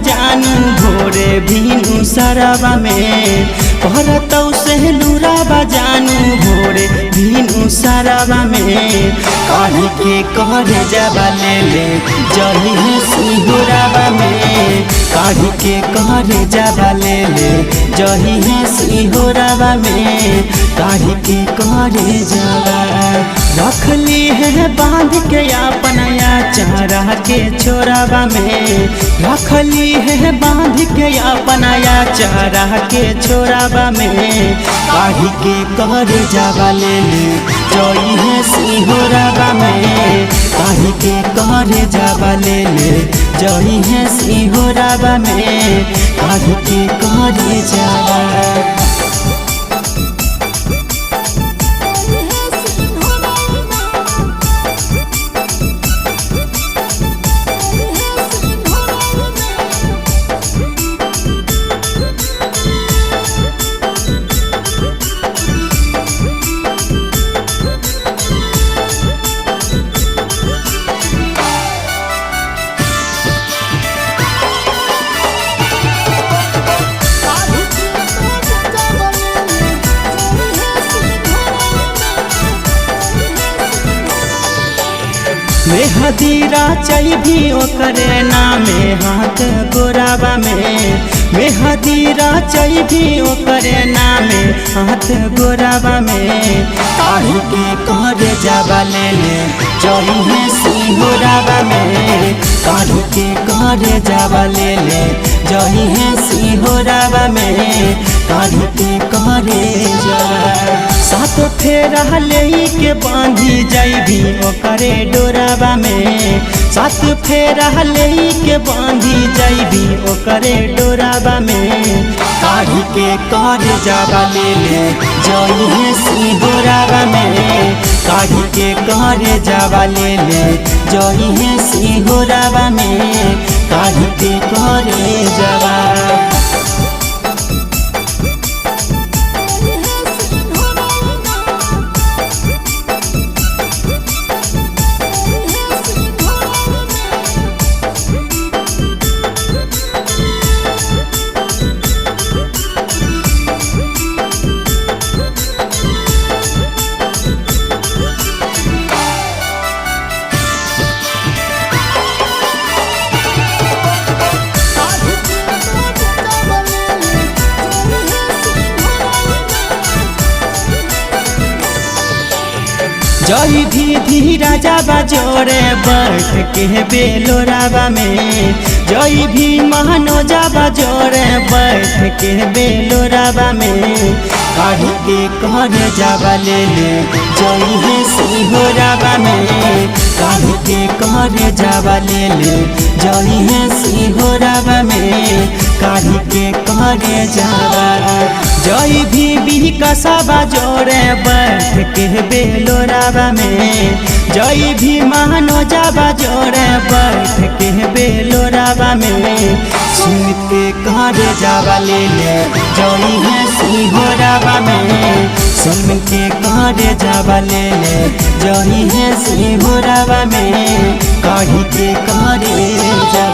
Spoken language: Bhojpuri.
जानू भोरे भीनु सरवा में भरतौ से नूराबा जानू भोरे भीनु सरवा में कहीं के करे जाबा ले जही है सिंहुराबा में कहीं के करे जाबा ले जही है सिंहुराबा में कहीं के करे जाबा रखली है बांध के अपनया चारा के छोराबा में रखली है बांध के अपनया चारा के छोराबा में काढ़ी के करे जाबा ले जई है सिंहुराबा में काढ़ी के करे जाबा ले जई है सिंहुराबा में काढ़ी के करे जाबा मेहदीरा भी ओकरे नामे हाथ गोराबा में मेहदीरा भी ओकरे नामे हाथ गोराबा में काढ़ी के करे जाबा ले जई है सिंहुराबा में काढ़ी के करे जाबा ले जई है सिंहुराबा में काढ़ी के करे जाबा सात फेरा ले के बांधी जाइबी ओकरे डोराबा में सात फेरा ले के बांधी जाइबी ओकरे डोराबा में काढ़ी के करे जाबा ले जई है सिंहुराबा में काढ़ी के करे जाबा ले जई है सिंहुराबा में काढ़ी के करे जाबा जई भी धीरा जाबा जोरे बैठ के बेलोराबा में जई भी महनो जाबा जोरे बैठ के बेलोराबा में काढ़ी के करे जाबा ले जई है सिंहुराबा में काढ़ी के करे जाबा ले जई है सिंहुराबा में काढ़ी के करे जाबा जई भी कसबा जोरे बैठ के बेलोराबा में जई भी महनो जाबा जोरे बैठ के बेलोराबा में सुन के करे जाबा ले जई है सिंहुराबा में सुन के करे जाबा ले जई है सिंहुराबा में काढ़ी के करे जाबा।